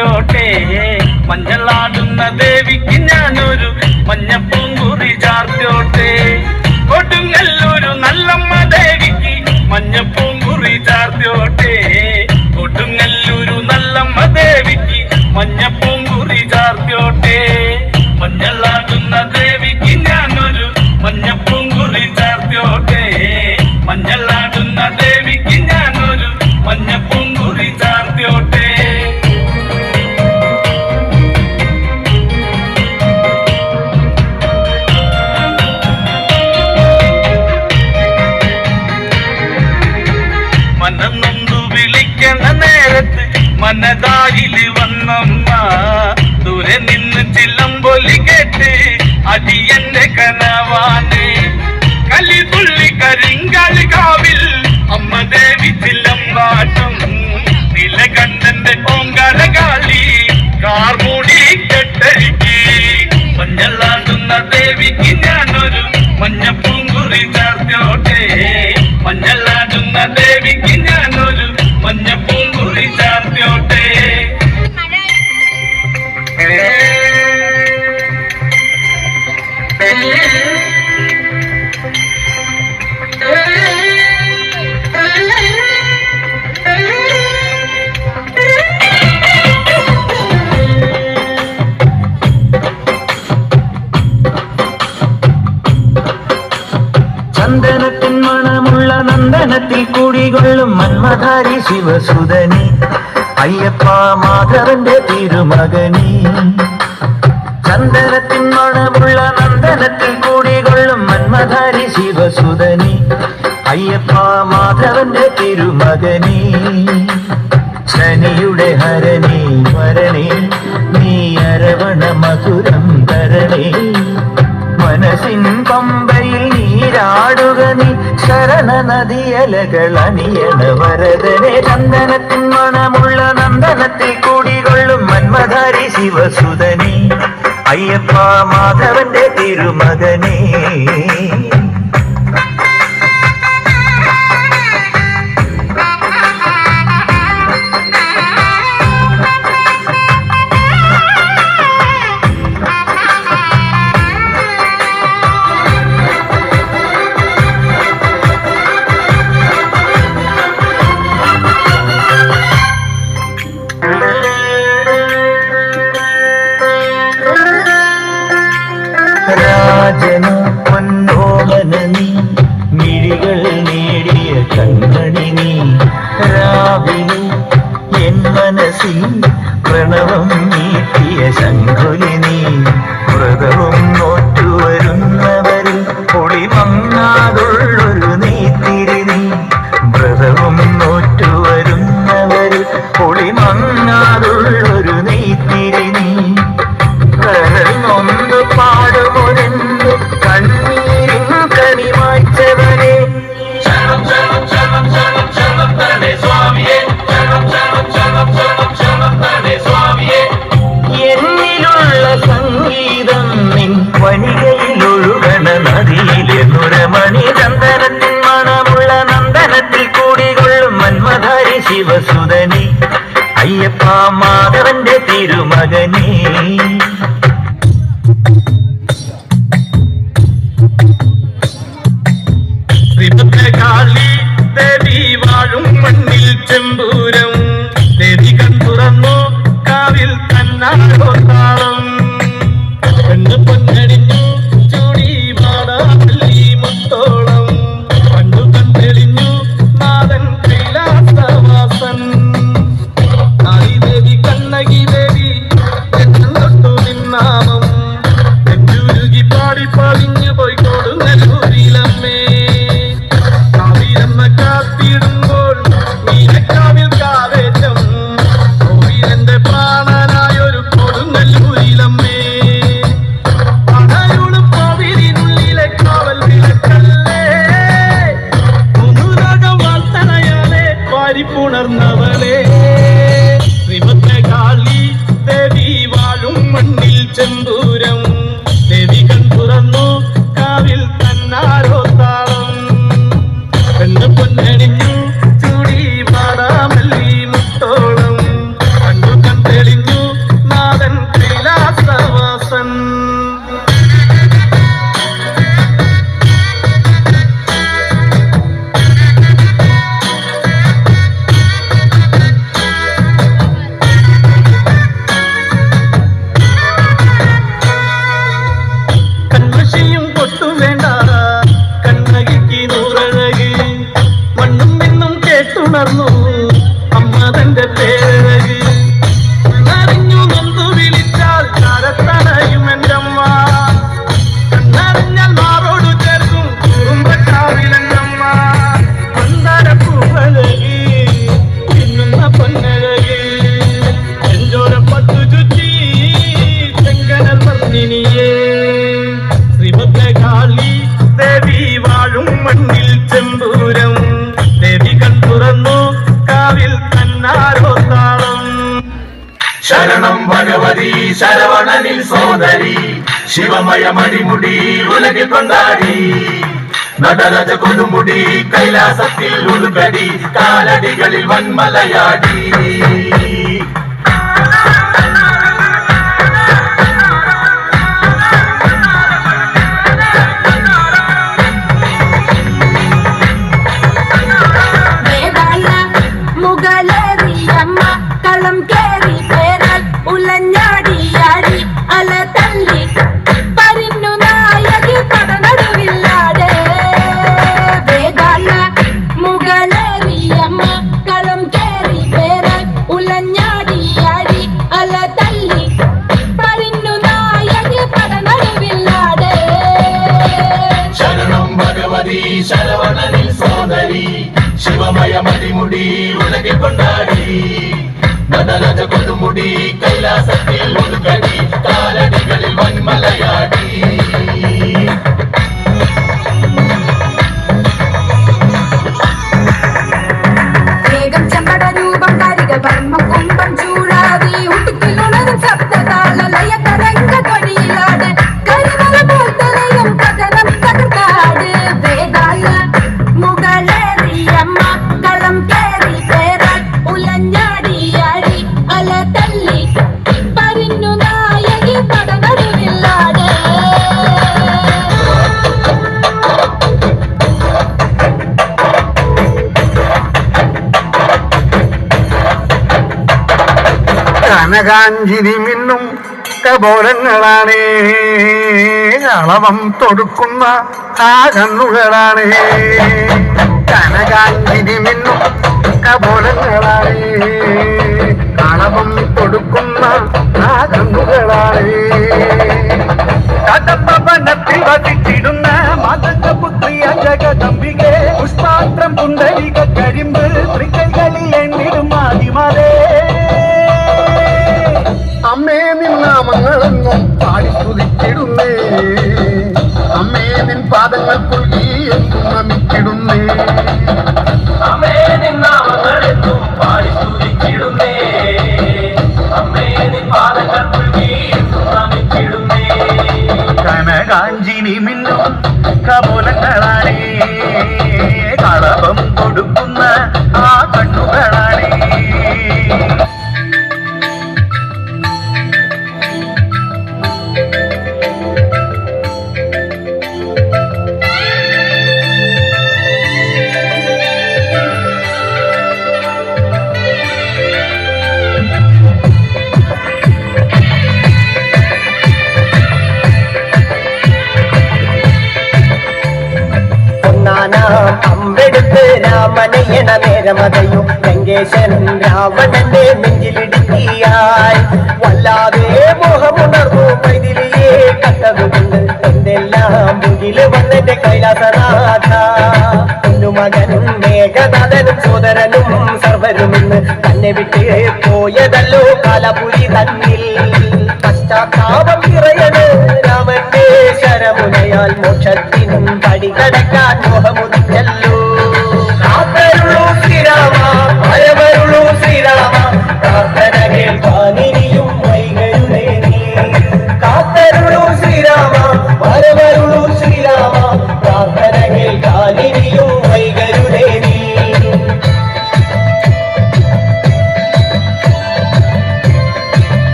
ചാർത്തിയോട്ടെ. മഞ്ഞളാടുന്ന ദേവിക്ക് ഞാനൊരു മഞ്ഞപ്പൂങ്കുറി ചാർത്തിയോട്ടെ. കൊടുങ്ങല്ലൂരു നല്ലമ്മ ദേവിക്ക് മഞ്ഞപ്പൂങ്കുറി ചാർത്തിയോട്ടെ. കൊടുങ്ങല്ലൂരു നല്ലമ്മ ദേവിക്ക് മഞ്ഞപ്പൂങ്കുറി ചാർത്തിയോട്ടെ. മഞ്ഞളാടുന്ന ദേവിക്ക് ഞാനൊരു മഞ്ഞപ്പൂങ്കുറി ചാർത്തിയോട്ടെ. മഞ്ഞളാടുന്ന ദേവിക്ക് ഞാനൊരു മഞ്ഞപ്പൂങ്കുറി ചാർത്തിയോട്ടെ. മനം നൊന്തു വിളിക്കണ നേരത്ത് മനതാരില് വന്നമ്മ. ദൂരെ നിന്ന് ചിലമ്പൊലി കേട്ട് അടിയന്റെ കനവാണ്. കലിതുള്ളി കരിങ്കാല് കാവിൽ അമ്മ ദേവി ചിലമ്പാട്ടും. നിലകണ്ഠന്റെ ഓങ്കാരകാളി കാർമൂടി കെട്ടരിക്ക്. മഞ്ഞളാടുന്ന ദേവിക്ക് ഞാനൊരു മഞ്ഞപ്പൂങ്കുറി ചാർത്തിയോട്ടെ. മഞ്ഞളാടുന്ന ദേവിക്ക് ഞാനൊരു മഞ്ഞപ്പൂങ്കുറി ചാർത്തിയോട്ടെ. ചന്ദനത്തിൻ മണമുള്ള നന്ദനത്തിൽ കുടികൊള്ളും മന്മധാരി ശിവസുതനി. അയ്യപ്പ മാധവന്റെ തിരുമകനി. ചന്ദനത്തിൻ മണമുള്ള നന്ദനത്തിൽ കുടികൊള്ളും മന്മധാരി ശിവസുതനി. അയ്യപ്പ മാധവന്റെ തിരുമകനി. ശനിയുടെ ഹരണി വരണി നീ അരവണ മധുരം തരണി. മനസ്സിൻ പമ്പയിൽ നീരാടുക നീ ശരണ നദിയലകൾ അണിയണ വരദനെ. ചന്ദനത്തിൻ മണമുള്ള നന്ദനത്തിൽ കൂടികൊള്ളും മന്മധാരി ശിവസുതനി. അയ്യപ്പ മാധവന്റെ തിരുമകനെ. രാജനു പൊന്നോമന നീ മിഴികൾ നേടിയ കണ്ണണി നീ. രാവിലെ എൻ മനസ്സിൽ പ്രണവം നീട്ടിയ ശങ്കുലി നീ. വ്രതവും നോറ്റുവരുന്നവരിൽ പൊളിമങ്ങാതുള്ളൊരു നീത്തിരി നീ. വ്രതവും നോറ്റുവരുന്നവരിൽ പൊളിമങ്ങാതുള്ളൊരു നീത്തിരി നീ. നൊന്ത് പാടുമൊരെന്ന് കണ്ണീരിൻ കനി മായ്ച്ചവനെ. എന്നിലുള്ള സംഗീതം നിൻ വനികയിലൊഴുകണ നദിയിലെ നുരമണി. ചന്ദനത്തിൻ മണമുള്ള നന്ദനത്തിൽ കൂടികൊള്ളും മന്മധാരി ശിവസുതനി. അയ്യപ്പ മാധവന്റെ തിരുമകനെ. കാളി ദേവി വാഴും മണ്ണിൽ ചെമ്പൂരം. ദേവി കൺതുറന്നു കാവിൽ തന്നാടോത്താളം. പെണ്ണ് പൊന്നടിഞ്ഞു ചൂടി വാടാവല്ലി മുത്തോളം. കണ്ണു കണ്ടെളിഞ്ഞു നാഥൻ കൈലാസവാസൻ. കാളി ദേവി കണ്ണകി ദേവി തൊട്ടു ശരണം ഭഗവതി ശരവണനിൽ സോദരി ശിവമയ മണിമുടി ഉലകിൽ കൊണ്ടാടി നടരജ കൊടുമുടി കൈലാസത്തിൽ ഉൾക്കടി കാലടികളിൽ വന്മലയാടി ശരവണനിൽ സോദരി ശിവമയ മണിമുടി ഉലകിൽ കൊണ്ടാടി നടരജ കൊടുമുടി കൈലാസത്തിൽ ഉൾക്കടി കാലടികളിൽ വന്മലയാടി വേഗം ചെമ്പട രൂപം കരികൾ വർമ്മ കുംഭം ചൂടാതി ഉടുക്കിലുണരും ശബ്ദതാള ലയ തരംഗ തൊഴിലാട് കരിമല പോത്തലയും കഥനം തകർക്കാട് വേദാള മുകളേറിയമ്മ കളം കേറി പേരാൾ ഉലഞ്ഞാടിയാടി അല തല്ലി പരിന്നു നായകി പടനടുവില്ലാട് കനകാഞ്ചിരി മിന്നും കബോലങ്ങളാണ് കളവം തൊടുക്കുന്ന ആ കണ്ണുകളാണ് കനകാഞ്ചിരി മിന്നും കബോലങ്ങളാണ് കളവം തൊടുക്കുന്ന ആ കണ്ണുകളാണ് കടപ്പവനത്തിൽ വസിച്ചിടുന്ന മതകപുത്രിയ ജഗദംബികെ പുഷ്പാത്രം പുണ്ടലിക കരിമ്പ് തൃക്കൈകളിൽ എണ്ണിടും ആദിമാതേ അമ്മേ നിന്നാമങ്ങളെന്നും പാടി സ്തുതിച്ചിടുന്നേ അമ്മേ നിൻ പാദങ്ങൾ പുൽകി എന്നും നമിച്ചിടുന്നേ അമ്മേ നിന്നാമങ്ങളെന്നും പാടി സ്തുതിച്ചിടുന്നേ അമ്മേ നിൻ പാദങ്ങൾ പുൽകി എന്നും നമിച്ചിടുന്നേ കനകാഞ്ചിനി മിന്നും കബോലങ്ങളാണേ കളഭം കൊടുക്കുന്ന ആ കണ്ണുകളാണേ അമ്പെടുത്ത് രാമനയണ നേരമതയും ലങ്കേശൻ രാവണന്റെ നെഞ്ചിലിടുക്കിയായി വല്ലാതെ മോഹമുണർന്നു മൈതിലിയെ കണ്ടതുകൊണ്ട് എന്തെല്ലാം മുകില് വന്നെന്റെ കൈലാസനാഥ മകനും മേഘനാഥനും സോദരനും സർവരുമെന്ന് തന്നെ വിട്ട് പോയതല്ലോ കാലപുരി തന്നിൽ പശ്ചാത്താപം നിറയണ് രാമന്റെ ശരമുനയാൽ മോക്ഷത്തിനും പടികടക്കാൻ മോഹമുദിച്ചല്ലോ കാത്തരുളൂ ശ്രീരാമ ഭയവരുളൂ ശ്രീരാമ പ്രാർത്ഥന കേൾക്കാനിനിയും വൈകരുളേ നീ കാത്തരുളൂ ശ്രീരാമ ഭയവരുളൂ ശ്രീരാമ പ്രാർത്ഥന കേൾക്കാനിനിയും വൈകരുളേ നീ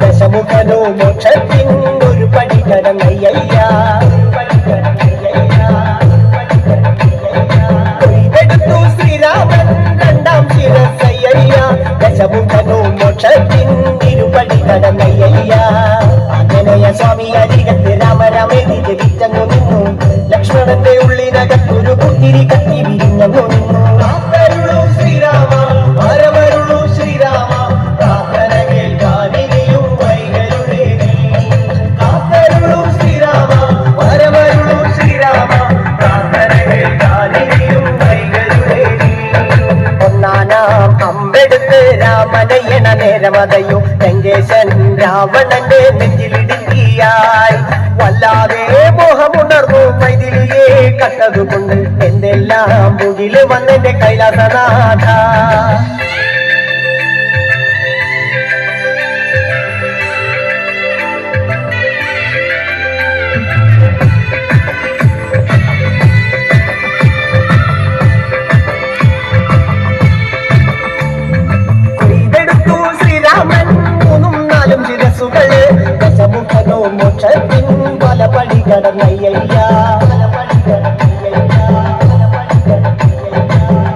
ദശമുഖനോ മോക്ഷത്തിൻ ഒരു പടി കടന്നയ്യ കൊയ്തെടുത്തു ശ്രീരാമൻ രണ്ടാം ശിരസയ്യ ദശമുഖനോ മോക്ഷത്തിൻ ഇരുപടി കടന്നയ്യ ആഞ്ജനേയ സ്വാമി അരികത്ത് രാമരാമേതി ജപിച്ചങ്ങു നിന്നു ലക്ഷ്മണന്റെ ഉള്ളിനകത്തൊരു പുത്തിരി കത്തി വിരിഞ്ഞങ്ങു നിന്നു ശ്രീരാമ വരവരുളൂ ശ്രീരാമ പ്രാർത്ഥന കേൾക്കാനിനിയും വൈകരുളേ നീ കാത്തരുളൂ ശ്രീരാമ വരവരുളൂ ശ്രീരാമ പ്രാർത്ഥന കേൾക്കാനിനിയും വൈകരുളേ നീ ഒന്നാനാം അമ്പെടുത്ത് രാമനയണ നേര ശരമതയോ ലങ്കേശൻ രാവണന്റെ നെഞ്ചിലിടുക്കിയായി വല്ലാതെ മോഹമുണർന്നു മൈഥിലിയെ കണ്ടതുകൊണ്ട് എന്തെല്ലാം മുകില് വന്നെന്റെ കൈലാസനാഥ ദശമുഖനോ മോക്ഷത്തിൻ പലപടി കടന്നയ്യ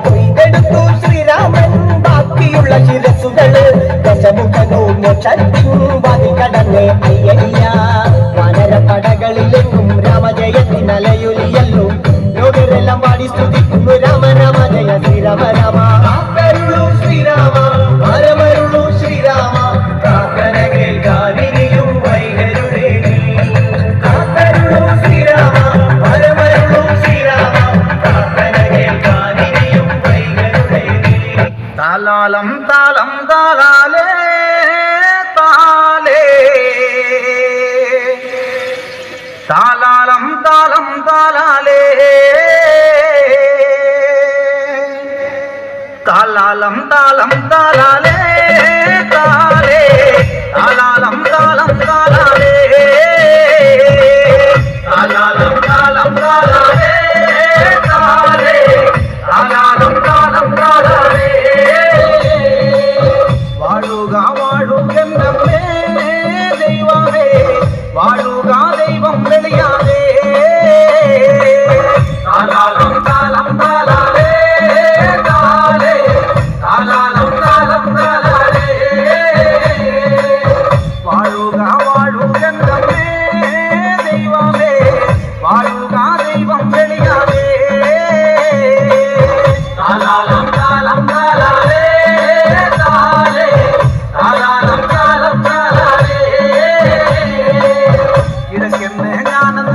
കൊയ്തെടുത്തു ശ്രീരാമൻ ബാക്കിയുള്ള ശിരസുകള് ദശമുഖനോ മോക്ഷത്തിൻ പതി കടന്നേ അയ്യ വാനര പടകളിലെങ്ങും രാമജയത്തിനലയൊലിയല്ലോ ലോകരെല്ലാം പാടി സ്തുതിക്കുന്നു രാമ രാമ ജയ ശ്രീരാമ രാമ ശ്രീരാമ പരമരുളു ശ്രീരാമ പ്രാർത്ഥന കേൾക്കാതിരിയും വൈകരുടെ ശ്രീരാമ പരമരുളു ശ്രീരാമ പ്രാർത്ഥന കേൾക്കാതിരിയും വൈകരുടെ താലാലം താലം താലാലേ താലേ താലാലം താലം താലാലേ താലാലം താലം താലാലേ താലേ താലാലം താലം താലാലേ താലാലം താലം താലാലേ താലേ താലാലം താലം താലാലേ വാഴുക വാഴുകെന്നമ്മേ ദൈവമേ വാഴുക ദൈവം വെളിയാതെ താലാലം താലം താലാലേ താലേ താലാലം താലം താലാലേ വാഴുക വാഴുകെന്നമ്മേ ദൈവമേ വാഴുക ദൈവം വെളിയാതെ താലാലം താലം താലാലേ താലേ താലാലം താലം താലാലേ ഇടയ്ക്കെന്ന് ഞാനെന്ന്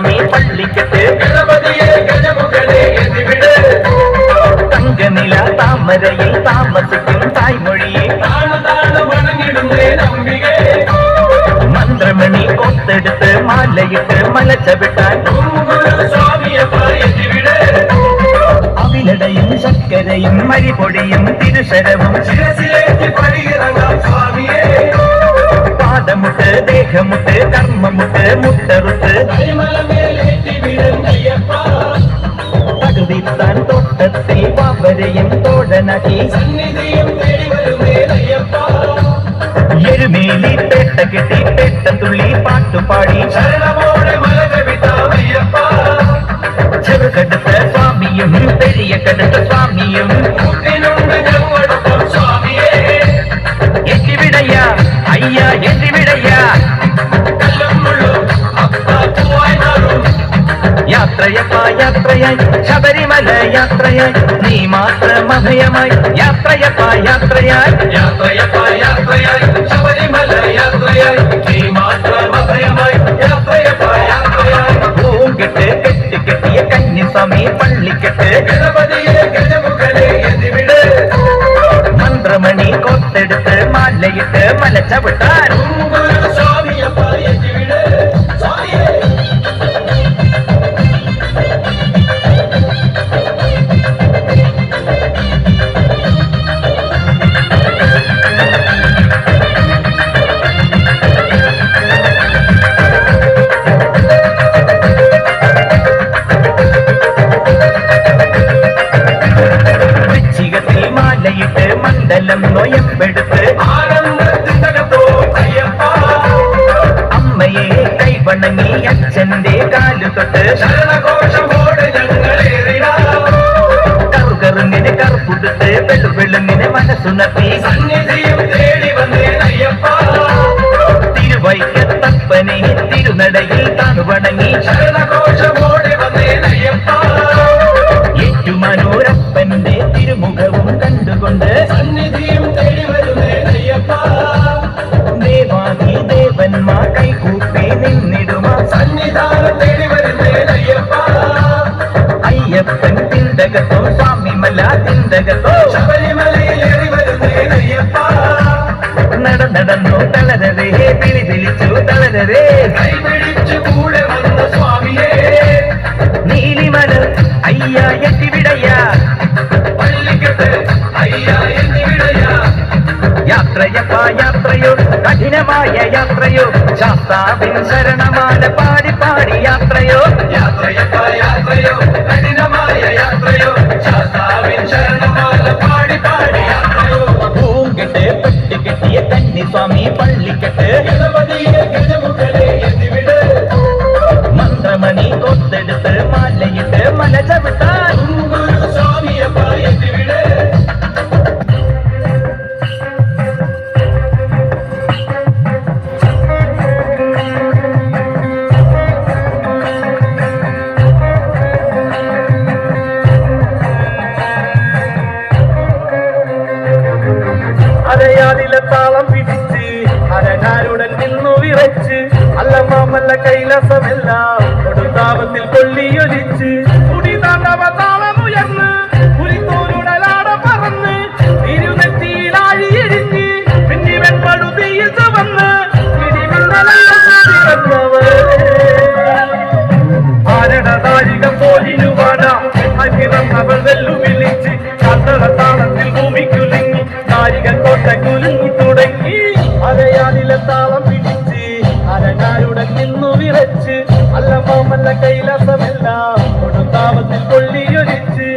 കന്നിസ്വാമി പള്ളിക്കെട്ട് ഗണപതിയെ ഗജമുഖനെ എത്തിവിട് തങ്കനില താമരയിൽ താമസിക്കും തായ്മൊഴിയെ താണു വണങ്ങിടുന്നേ നമ്പികേ മന്ത്രമണി കൊത്തെടുത്ത് മാലയിട്ട് മലച്ചവിട്ടാൻ സ്വാമിയപ്പ എത്തിവിട് അവിലടയും ശർക്കരയും മരിപൊടിയും തിരുശരവും ശിരസിലേക്ക് പടിയിറങ്ങാം സ്വാമിയെ പാദമുട്ട് ദേഹമുട്ട് കർമ്മമുട്ട് മുട്ടറുത്ത് കൈമലമേലേറ്റിവിടുന്നയ്യപ്പ തകൃതിത്താൻ തോട്ടത്തിൽ പാവരയും തോഴനാക്കി സന്നിധിയും തേടി വരുന്നേ അയ്യപ്പ എരുമേലി പേട്ട കെട്ടി പേട്ട തുള്ളി പാട്ടുപാടി ശരണമോടെ മലകവിതാമയ്യപ്പ ചെറുകടുത്ത സ്വാമിയും പെരിയ കടുത്ത സ്വാമിയും കൂട്ടിനുണ്ട് ഞങ്ങളൊപ്പം സ്വാമിയെ എത്തിവിടയ്യ അയ്യ എത്തിവിടയ്യ കല്ലും മുള്ളും അപ്പ പൂവായി മാറും യാത്രയപ്പ യാത്രയായി ശബരിമല യാത്രയായി നീ മാത്രം അഭയമായി യാത്രയപ്പ യാത്രയായി യാത്രയപ്പ യാത്രയായി ശബരിമല യാത്രയായി നീ മാത്രം അഭയമായി യാത്രയപ്പ യാത്രയായി പൂങ്കെട്ട് കെട്ടി കെട്ടിയ കന്നിസ്വാമി പള്ളിക്കെട്ട് ഗണപതിയെ ഗജമുഖനെ എത്തിവിട് മന്ത്രമണി കൊത്തെടുത്ത് മാലയിട്ട് മലച്ചവിട്ടാൻ സ്വാമിയപ്പ എത്തിവിട് സ്വാമിയെ വൃശ്ചികത്തിൽ മാലയിട്ട് മണ്ഡലം നൊയമ്പെടുത്ത് ആനന്ദത്തിനകത്തോ അയ്യപ്പ അമ്മയെ കൈവണങ്ങി അച്ഛന്റെ കാലുതൊട്ട് ശരണഘോഷമോടെ ഞങ്ങളേറിടാം കറുകറുങ്ങിന് കറുപ്പുടുത്ത് വെളുവെളുങ്ങിന് മനസ്സുണർത്തി സന്നിധിയും തേടി വന്നേ അയ്യപ്പ തിരുവൈക്കത്തപ്പനെ തിരുനടയിൽ താണുവണങ്ങി ശരണഘോഷമോടെ വന്നേ അയ്യപ്പ ഏറ്റുമാനൂരപ്പന്റെ തിരുമുഖവും കണ്ടുകൊണ്ട് സന്നിധിയും തേടി വരുന്നേ അയ്യപ്പ ദേവാദി ദേവന്മാർ കൈകൂപ്പി നിന്നിടുമാ സന്നിധാനം തേടി വരുന്നേ അയ്യപ്പ അയ്യപ്പൻ തിന്തകത്തോ സ്വാമിമല തിന്തകത്തോ ശബരിമലയിലേറി വരുന്നേ അയ്യപ്പ നടന്നു തളരരേ വിളി വിളിച്ചു തളരരേ കൈപിടിച്ചു കൂടെ വന്ന സ്വാമിയെ നീലിമല അയ്യ എത്തിവിടയ്യ പള്ളിക്കെട്ട് അയ്യ എന്നിവിടയ യാത്രയപ്പ യാത്രയോ കഠിനമായ യാത്രയോ ശാസ്താവിൻ ശരണമാല പാടി പാടി യാത്രയോ യാത്രയപ്പ യാത്രയോ കഠിനമായ യാത്രയോ ശാസ്താവിൻ ശരണമാല പാടി പാടി യാത്രയോ പൂങ്കെട്ട് പെട്ടി കെട്ടിയ കന്നിസ്വാമി പള്ളിക്കെട്ട് ഗണപതിയെ ഗജമുഖനെ എത്തിവിട് മന്ത്രമണി കൊത്തെടുത്ത് മാലയിട്ട് മല ചവിട്ടാൻ സ്വാമിയപ്പ എത്തിവിട് അരയാലിലെ താളം പിടിച്ച് അരനാരുടൻ നിന്നു വിറച്ച് അല്ലമാമല്ല കൈലാസമെല്ലാം കൊടുത്താപത്തിൽ കൊള്ളിയൊലിച്ച് കുടിതാണ്ടവ താളമുയർന്ന് പുലിത്തോരുടലാട പറന്ന് തിരുനെറ്റിയിലാഴിയെരിഞ്ഞ് പിന്നിവൻ പടുതിയിൽ ചവന്ന് ആരണതാരിക പോലിരുവാട അകിറന്നവൾ വെല്ലുവിളിച്ച് കത്തട താളത്തിൽ ഭൂമിക്കുലുങ്ങി നാരികൾ കോട്ട കുലുങ്ങി തുടങ്ങി അരയാലിലെ താളം പിടിച്ച് അരനാരുടൻ നിന്നു വിറച്ച് അല്ലമാമല്ല കൈലാസമെല്ലാം കൊടുത്താപത്തിൽ കൊള്ളിയൊലിച്ച്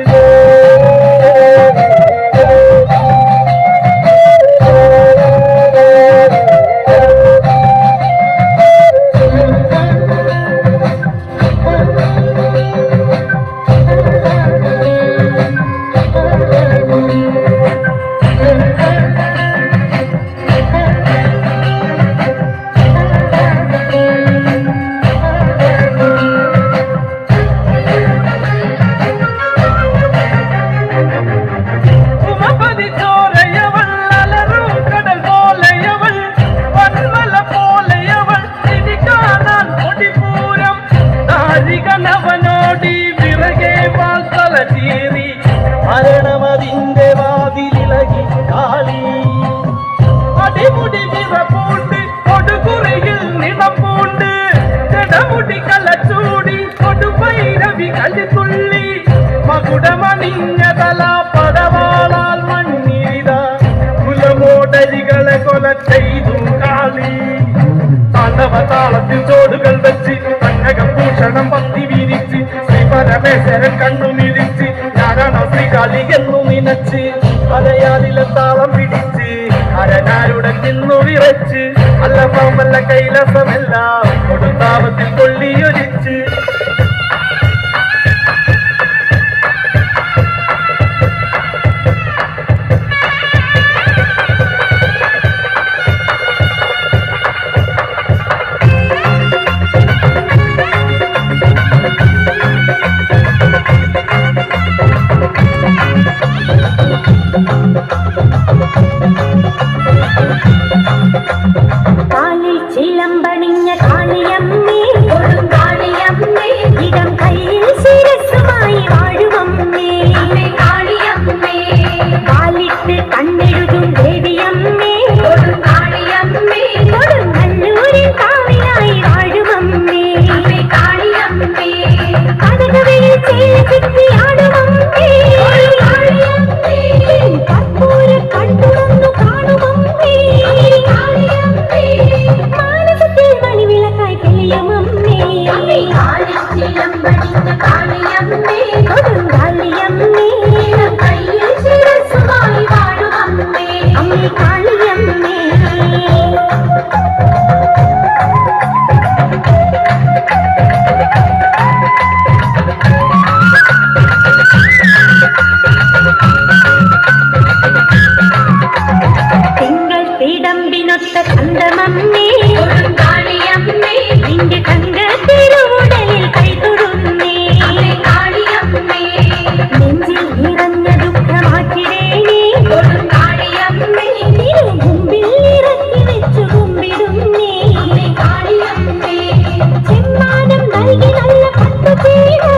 താളത്തിൽ ചോടുകൾ വെച്ച് കന്നകം ഭൂഷണം പന്തി വീരിച്ച് ശ്രീ പരമേശ്വരൻ കണ്ണുമിരിച്ച് ഞാനാണോ ശ്രീകാളി എന്നു നിനച്ച് അലയാലിലെ താളം പിടിച്ച് അരനാരുടെ നിന്നു വിറച്ച് അല്ല പാമ്പല്ല കൈലാസമെല്ലാം കൊടുത്താപത്തിൽ കൊള്ളിയൊരിച്ച് കാലിൽ ചിലമ്പണിഞ്ഞ കാളിയമ്മേ കൊടുങ്കാളിയമ്മേ ഇടം കയ്യിൽ ശിരസ്സുമായി വാഴുമമ്മേ കാളിയമ്മേ കാലിട്ട് കണ്ണെഴുതും ദേവിയമ്മേ കൊടുങ്കാളിയമ്മേ കൊടുങ്ങല്ലൂരിൽ കാവിലായി വാഴുമമ്മേ കാളിയമ്മേ കനകവയിൽ ചേലചുറ്റിയാടുമമ്മേ കാളിയമ്മേ കർപ്പൂര കണ്ടുണർന്നു കാണുമമ്മേ മാനസത്തിൽ മണിവിളക്കായി തെളിയുമമ്മേ കാളിയമ്മേ കൊടുങ്കാളിയമ്മേ കയ്യിൽ ശിരസ്സുമായി വാഴുമമ്മേ അമ്മേ കാളിയമ്മേ തിങ്കൾ തിടമ്പിനൊത്ത കണ്ടമമ്മേ കാളിയമ്മേ നിന്റെ കണ്ട തിരുവുടലിൽ കൈതൊടുന്നേ കാളിയമ്മേ നെഞ്ചിൽ നിറഞ്ഞ ദുഃഖമാക്കിടേണേ കാളിയമ്മേ മുമ്പിൽ ഇറക്കി വെച്ചു കുമ്പിടുന്നേ കാളിയമ്മേ ചെമ്മാനം നൽകി നല്ല പട്ടു ചെയ്തു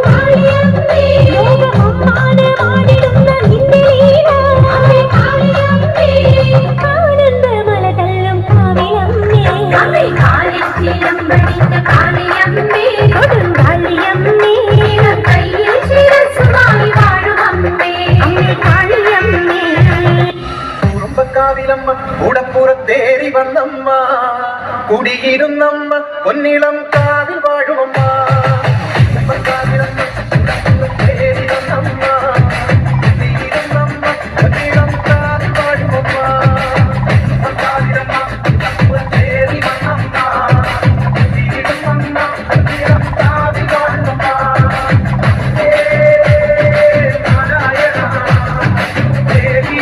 കാളിയമ്മേ ലോകമമ്മാനെ മാടിടുന്ന നിന്റെ ലീല ആനന്ദമല തല്ലും കാവിയമ്മേ കാളിയമ്മേ കൊടുങ്കാളിയമ്മേ കയ്യിൽ ശിരസ്സുമായി വാഴുമമ്മേ അമ്മേ കാളിയമ്മേ കുറുമ്പക്കാവിലമ്മ കൂടപ്പുറത്തേറി വന്നമ്മ കുടിയിരുന്നമ്മ പൊന്നിളം കാവിൽ വാഴുമമ്മ കുറുമ്പക്കാവിലമ്മ കൂടപ്പുറത്തേറി വന്നമ്മ കുടിയിരുന്നമ്മ പൊന്നിളം കാവിൽ വാഴുമമ്മ കുറുമ്പക്കാവിലമ്മ കൂടപ്പുറത്തേറി വന്നമ്മ കുടിയിരുന്നമ്മ പൊന്നിളം കാവിൽ വാഴുമമ്മ നാരായണ ദേവി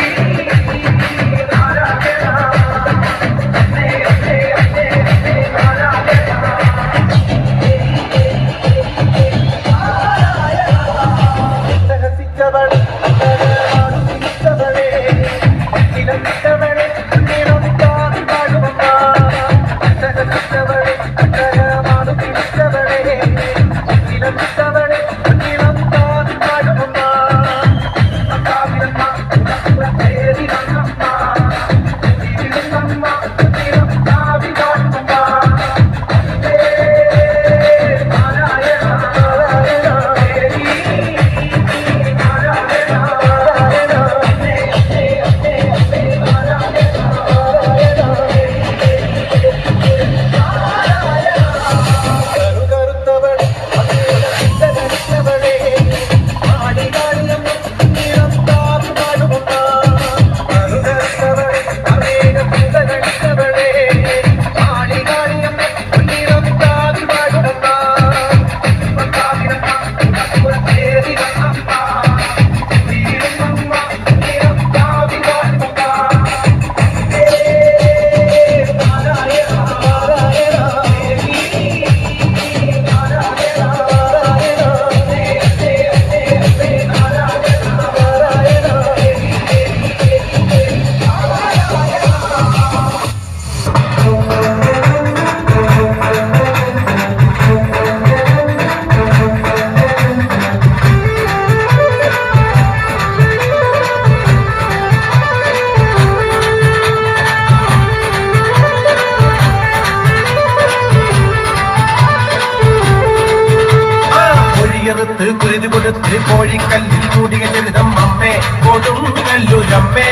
ചെറുത്ത് കുരുതി കൊടുത്ത് കോഴിക്കല്ലിൽ കൂടിയ ചെറുതം അമ്മേ കൊടുങ്ങല്ലൂരമ്മേ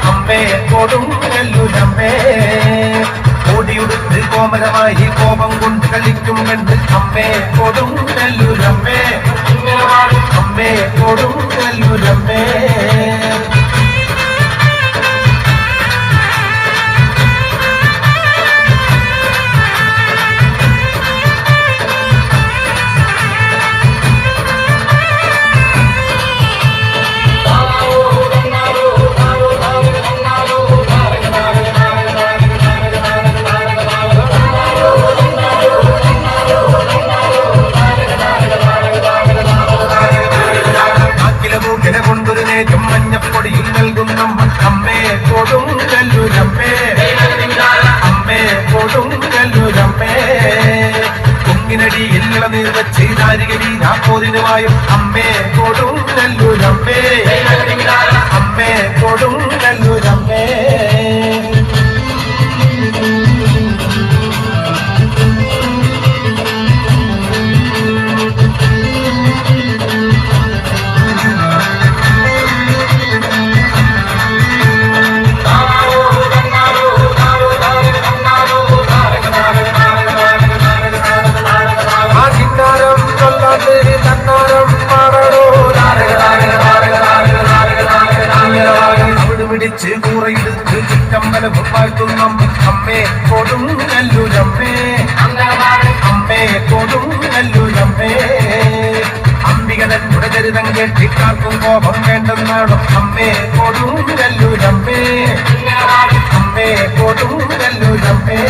അമ്മേ കൊടുങ്ങല്ലൂരമ്മേ ഓടിയുടുത്ത് കോമരമായി കോപം കൊണ്ട് കളിക്കും കണ്ട് അമ്മേ കൊടുങ്ങല്ലൂരമ്മേ അമ്മേ കൊടുങ്ങല്ലൂരമ്മേ മഞ്ഞപ്പൊടിയിൽ നൽകുന്ന അമ്മേ കൊടുങ്ങല്ലൂരമ്മേ അമ്മേ കൊടുങ്ങല്ലൂരമ്മേ കുങ്ങിനടിയിൽ ഇളനീർ വെച്ച് നാരികടി നാപ്പോതിനുമായും അമ്മേ കൊടുങ്ങല്ലൂരമ്മേ അമ്മേ കൊടുങ്ങല്ലൂരമ്മേ പിടിച്ച് കൂറയെടുത്ത് ചിറ്റമ്പലം വാഴ്ത്തുന്ന അമ്മേ കൊടുങ്ങല്ലൂരമ്മേ അമ്മേ കൊടുങ്ങല്ലൂരമ്മേ അംബികതൻ ഉടചരിതം കേട്ടിക്കാർക്കും കോപം വേണ്ടെന്നാണോ അമ്മേ കൊടുങ്ങല്ലൂരമ്മേ അമ്മേ കൊടുങ്ങല്ലൂരമ്മേ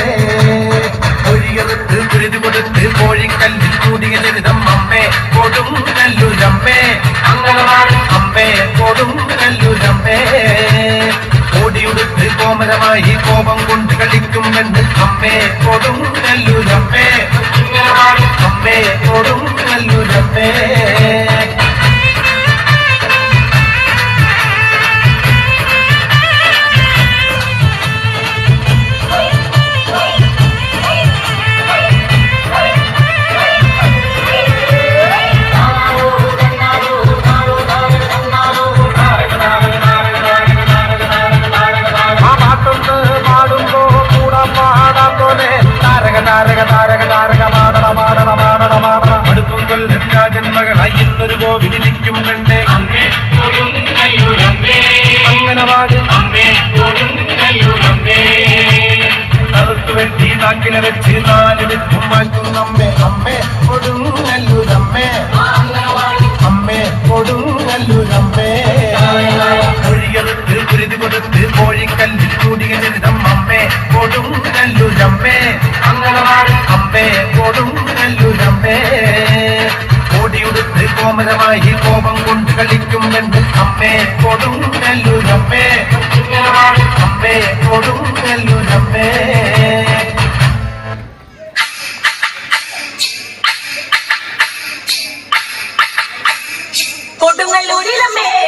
ഒഴിയെടുത്ത് കുരുതി കൊടുത്ത് കോഴിക്കല്ലിൽ കൂടിയ ചരിതം അമ്മേ കൊടുങ്ങല്ലൂരമ്മേ അമ്മേ കൊടുങ്ങല്ലൂരമ്മേ ഓടിയുടുത്ത് കോമരമായി കോപം കൊണ്ട് കളിക്കും കണ്ട് അമ്മേ കൊടുങ്ങല്ലൂരമ്മേ അമ്മേ കൊടുങ്ങല്ലൂരമ്മേ ജന്മകളായി എന്നൊരു കോവിലിരിക്കും കണ്ടേ അങ്ങനെ വാഴും കറുത്തു വെട്ടി നാക്കിനെ വെച്ച് നാലിടത്തും വാഴ്ത്തും അമ്മേ അമ്മേ കൊടുങ്ങല്ലൂരമ്മേ അമ്മേ കൊടുങ്ങല്ലൂരമ്മേ ഒഴിയെടുത്ത് കുരുതി കൊടുത്ത് കോഴിക്കല്ലിൽ കൂടിയ ചരിതം അമ്മേ കൊടുങ്ങല്ലൂരമ്മേ അമ്മേ കൊടുങ്ങല്ലൂരമ്മേ ഓടിയുടുത്ത് കോമരമായി കോപം കൊണ്ട് കളിക്കും കണ്ട് അമ്മേ കൊടുങ്ങല്ലൂരമ്മേ അമ്മേ കൊടുങ്ങല്ലൂരമ്മേ കൊടുങ്ങല്ലൂരിലമ്മേ